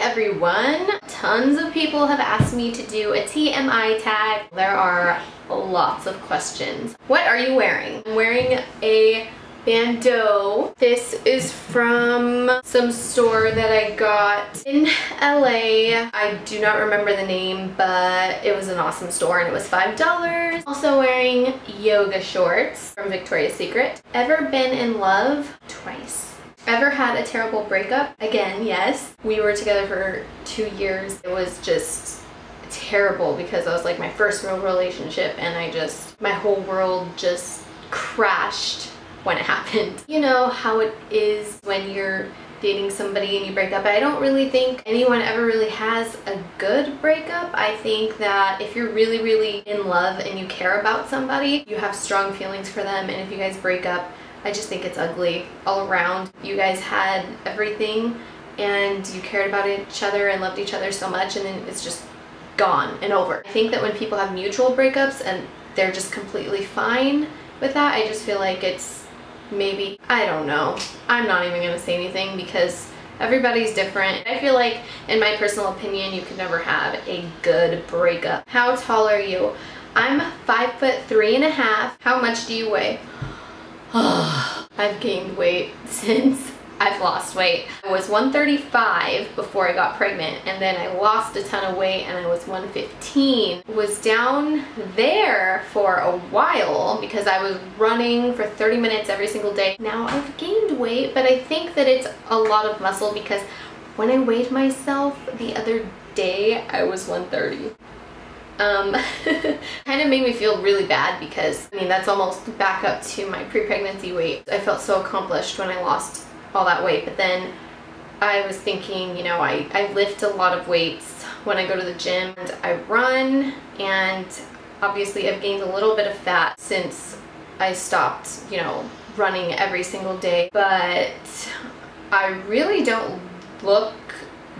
everyone! Tons of people have asked me to do a TMI tag. There are lots of questions. What are you wearing? I'm wearing a bandeau. This is from some store that I got in LA. I do not remember the name, but it was an awesome store and it was $5. Also wearing yoga shorts from Victoria's Secret. Ever been in love? Twice. Ever had a terrible breakup? Again, yes. We were together for 2 years. It was just terrible because I was like my first real relationship and my whole world just crashed when it happened. You know how it is when you're dating somebody and you break up. I don't really think anyone ever really has a good breakup. I think that if you're really, really in love and you care about somebody, you have strong feelings for them, and if you guys break up, I just think it's ugly all around. You guys had everything and you cared about each other and loved each other so much, and then it's just gone and over. I think that when people have mutual breakups and they're just completely fine with that, I just feel like it's maybe, I don't know. I'm not even gonna say anything because everybody's different. I feel like, in my personal opinion, you could never have a good breakup. How tall are you? I'm 5'3.5". How much do you weigh? I've gained weight since I've lost weight. I was 135 before I got pregnant, and then I lost a ton of weight and I was 115. Was down there for a while because I was running for 30 minutes every single day. Now I've gained weight, but I think that it's a lot of muscle because when I weighed myself the other day, I was 130. Kind of made me feel really bad because, I mean, that's almost back up to my pre-pregnancy weight. I felt so accomplished when I lost all that weight, but then I was thinking, you know, I lift a lot of weights when I go to the gym and I run, and obviously I've gained a little bit of fat since I stopped, you know, running every single day, but I really don't look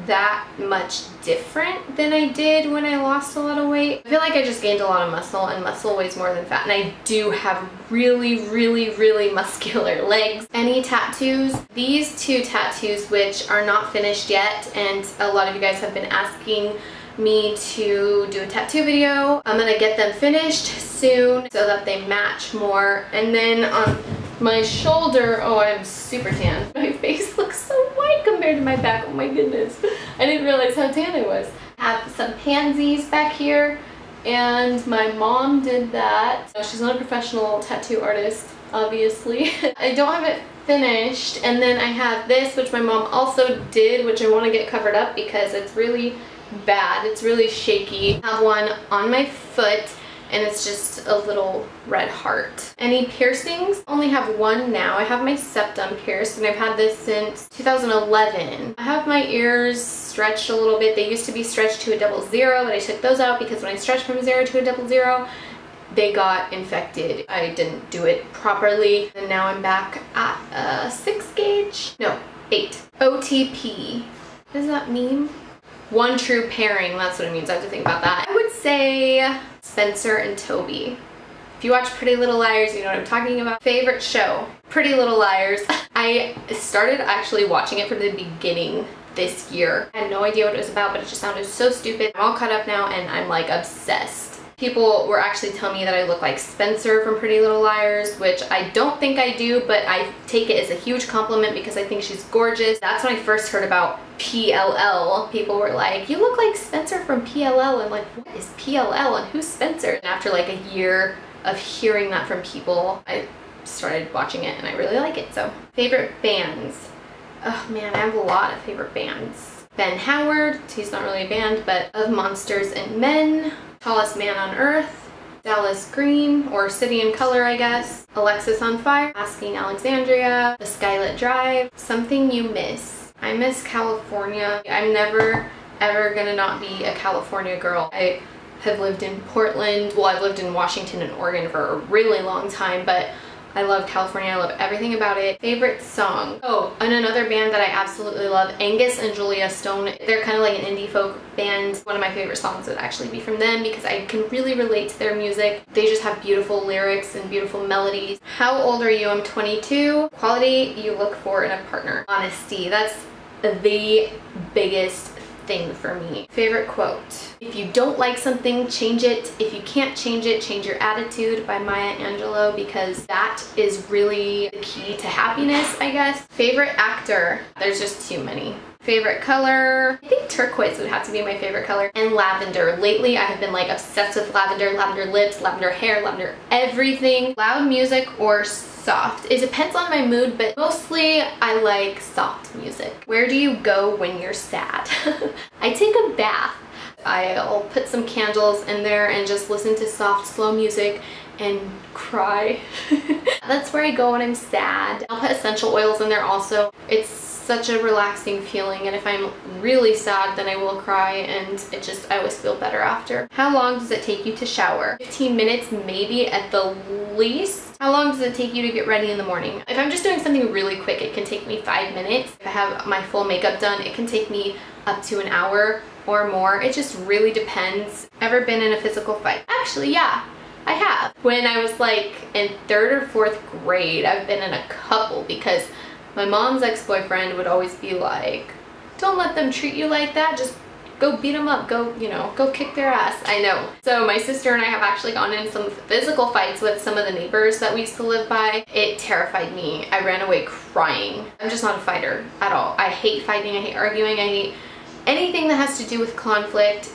that much different than I did when I lost a lot of weight. I feel like I just gained a lot of muscle, and muscle weighs more than fat, and I do have really, really, really muscular legs. Any tattoos? These two tattoos, which are not finished yet, and a lot of you guys have been asking me to do a tattoo video. I'm gonna get them finished soon so that they match more. And then on my shoulder, oh, I'm super tan. My face looks so white compared to my back. Oh my goodness. I didn't realize how tan I was. I have some pansies back here, and my mom did that. She's not a professional tattoo artist, obviously. I don't have it finished. And then I have this, which my mom also did, which I want to get covered up because it's really bad. It's really shaky. I have one on my foot, and it's just a little red heart. Any piercings? Only have one now. I have my septum pierced, and I've had this since 2011. I have my ears stretched a little bit. They used to be stretched to a 00, but I took those out because when I stretched from 0 to a 00, they got infected. I didn't do it properly, and now I'm back at a 6 gauge. No, 8. OTP. What does that mean? One true pairing, that's what it means. I have to think about that. I would say Spencer and Toby. If you watch Pretty Little Liars, you know what I'm talking about. Favorite show? Pretty Little Liars. I started actually watching it from the beginning this year. I had no idea what it was about, but it just sounded so stupid. I'm all caught up now and I'm like obsessed. People were actually telling me that I look like Spencer from Pretty Little Liars, which I don't think I do, but I take it as a huge compliment because I think she's gorgeous. That's when I first heard about PLL. People were like, you look like Spencer from PLL. I'm like, what is PLL and who's Spencer? And after like a year of hearing that from people, I started watching it and I really like it. So, favorite bands. Oh man, I have a lot of favorite bands. Ben Howard, he's not really a band, but Of Monsters and Men. Tallest Man on Earth, Dallas Green, or City in Color, I guess, Alexis on Fire, Asking Alexandria, The Skylit Drive, Something You Miss. I miss California. I'm never ever gonna not be a California girl. I have lived in Portland, well, I've lived in Washington and Oregon for a really long time, but I love California. I love everything about it. Favorite song? Oh, and another band that I absolutely love, Angus and Julia Stone. They're kind of like an indie folk band. One of my favorite songs would actually be from them because I can really relate to their music. They just have beautiful lyrics and beautiful melodies. How old are you? I'm 22. Quality you look for in a partner. Honesty. That's the biggest thing for me. Favorite quote: if you don't like something, change it. If you can't change it, change your attitude, by Maya Angelou, because that is really the key to happiness, I guess. Favorite actor: there's just too many. Favorite color: I think turquoise would have to be my favorite color. And lavender. Lately I have been like obsessed with lavender. Lavender lips, lavender hair, lavender everything. Loud music or soft? It depends on my mood, but mostly I like soft music. Where do you go when you're sad? I take a bath. I'll put some candles in there and just listen to soft, slow music and cry. That's where I go when I'm sad. I'll put essential oils in there also. It's such a relaxing feeling, and if I'm really sad, then I will cry, and I always feel better after. How long does it take you to shower? 15 minutes maybe at the least. How long does it take you to get ready in the morning? If I'm just doing something really quick, it can take me 5 minutes. If I have my full makeup done, it can take me up to an hour or more. It just really depends. Ever been in a physical fight? Actually, yeah, I have. When I was like in 3rd or 4th grade, I've been in a couple, because my mom's ex-boyfriend would always be like, don't let them treat you like that, just go beat them up, go, you know, go kick their ass. I know. So my sister and I have actually gone into some physical fights with some of the neighbors that we used to live by. It terrified me. I ran away crying. I'm just not a fighter at all. I hate fighting, I hate arguing, I hate anything that has to do with conflict.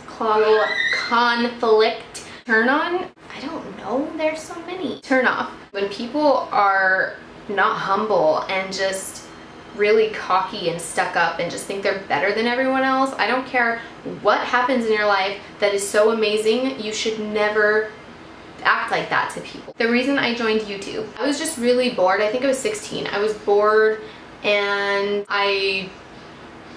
Turn on? I don't know, there's so many. Turn off. When people are not humble and just really cocky and stuck up and just think they're better than everyone else. I don't care what happens in your life that is so amazing, you should never act like that to people. The reason I joined YouTube, I was just really bored. I think I was 16. I was bored, and I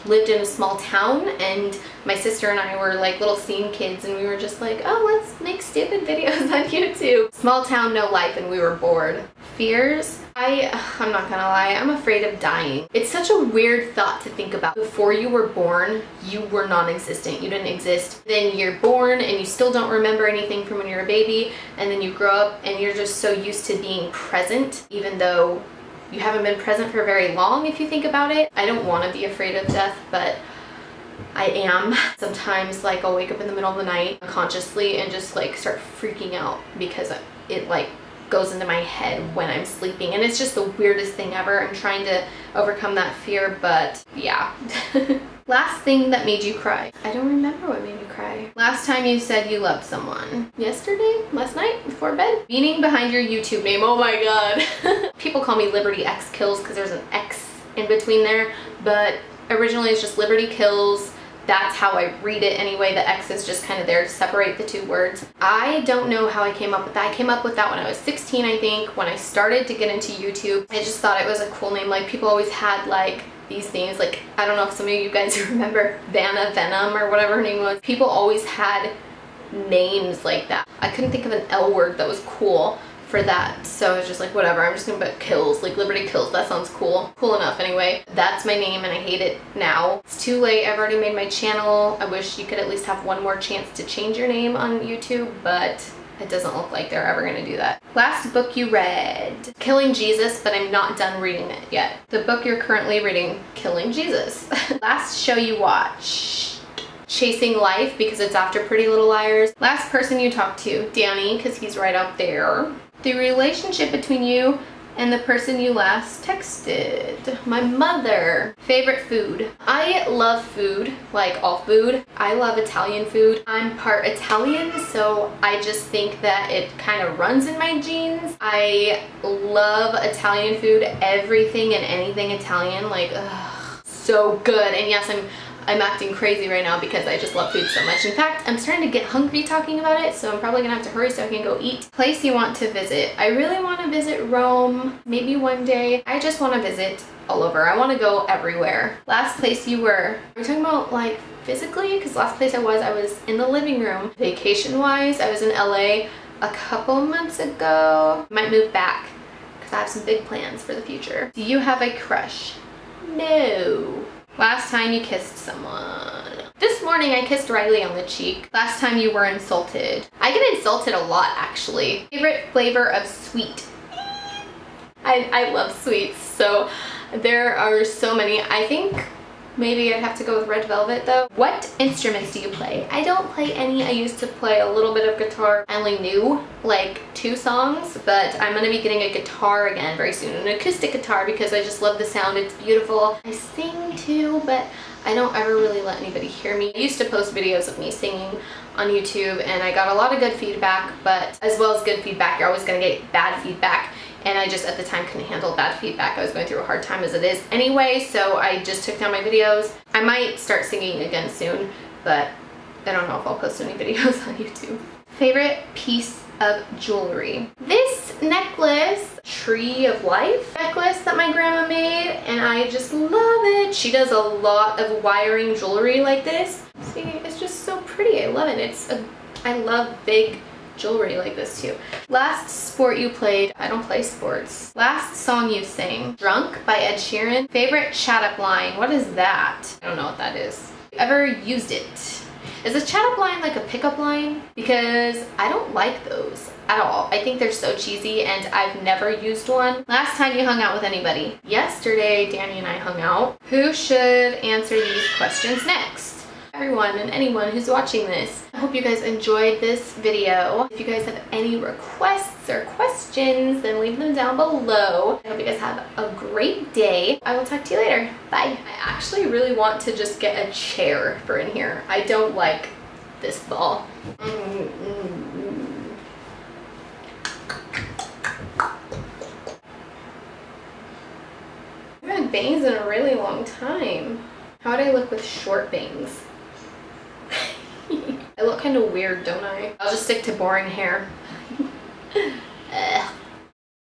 lived in a small town, and my sister and I were like little scene kids, and we were just like, oh, let's make stupid videos on YouTube. Small town, no life, and we were bored. Fears? I'm not gonna lie, I'm afraid of dying. It's such a weird thought to think about. Before you were born, you were non-existent. You didn't exist. Then you're born and you still don't remember anything from when you're a baby, and then you grow up and you're just so used to being present, even though you haven't been present for very long if you think about it. I don't want to be afraid of death, but I am. Sometimes like I'll wake up in the middle of the night unconsciously and just like start freaking out because it like goes into my head when I'm sleeping, and it's just the weirdest thing ever. I'm trying to overcome that fear, but yeah. Last thing that made you cry? I don't remember what made me cry. Last time you said you loved someone? Yesterday? Last night? Before bed? Meaning behind your YouTube name. Oh my god. People call me Liberty X Kills because there's an X in between there, but originally it's just Liberty Kills. That's how I read it anyway. The X is just kind of there to separate the two words. I don't know how I came up with that. I came up with that when I was 16, I think, when I started to get into YouTube. I just thought it was a cool name. Like, people always had like these names. Like, I don't know if some of you guys remember Vanna Venom or whatever her name was. People always had names like that. I couldn't think of an L word that was cool for that, so I was just like, whatever, I'm just gonna put Kills, like Liberty Kills. That sounds cool. Cool enough anyway. That's my name, and I hate it now. It's too late. I've already made my channel. I wish you could at least have one more chance to change your name on YouTube, but it doesn't look like they're ever gonna do that. Last book you read? Killing Jesus, but I'm not done reading it yet. The book you're currently reading? Killing Jesus. Last show you watched? Chasing Life, because it's after Pretty Little Liars. Last person you talked to? Danny, because he's right out there. The relationship between you and the person you last texted? My mother. Favorite food? I love food, like all food. I love Italian food. I'm part Italian, so I just think that it kind of runs in my genes. I love Italian food, everything and anything Italian, like, ugh, so good. And yes, I'm acting crazy right now because I just love food so much. In fact, I'm starting to get hungry talking about it, so I'm probably gonna have to hurry so I can go eat. Place you want to visit? I really want to visit Rome, maybe one day. I just want to visit all over. I want to go everywhere. Last place you were? Are we talking about like physically? Because last place I was in the living room. Vacation wise, I was in LA a couple months ago. Might move back because I have some big plans for the future. Do you have a crush? No. Last time you kissed someone? This morning I kissed Riley on the cheek. Last time you were insulted? I get insulted a lot, actually. Favorite flavor of sweet? I love sweets, so there are so many. I think Maybe I'd have to go with Red Velvet though. What instruments do you play? I don't play any. I used to play a little bit of guitar. I only knew like 2 songs, but I'm gonna be getting a guitar again very soon. An acoustic guitar because I just love the sound. It's beautiful. I sing too, but I don't ever really let anybody hear me. I used to post videos of me singing on YouTube and I got a lot of good feedback, but as well as good feedback, you're always gonna get bad feedback. And I just at the time couldn't handle bad feedback. I was going through a hard time as it is anyway, so I just took down my videos. I might start singing again soon, but I don't know if I'll post any videos on YouTube. Favorite piece of jewelry. This necklace, Tree of Life necklace that my grandma made, and I just love it. She does a lot of wiring jewelry like this. See, it's just so pretty. I love it. I love big jewelry like this too. Last sport you played. I don't play sports. Last song you sang. Drunk by Ed Sheeran. Favorite chat up line. What is that? I don't know what that is. Ever used it? Is a chat up line like a pickup line? Because I don't like those at all. I think they're so cheesy and I've never used one. Last time you hung out with anybody. Yesterday, Danny and I hung out. Who should answer these questions next? Everyone and anyone who's watching this. I hope you guys enjoyed this video. If you guys have any requests or questions, then leave them down below. I hope you guys have a great day. I will talk to you later. Bye. I actually really want to just get a chair for in here. I don't like this ball. I haven't had bangs in a really long time. How would I look with short bangs? I look kind of weird, don't I? I'll just stick to boring hair.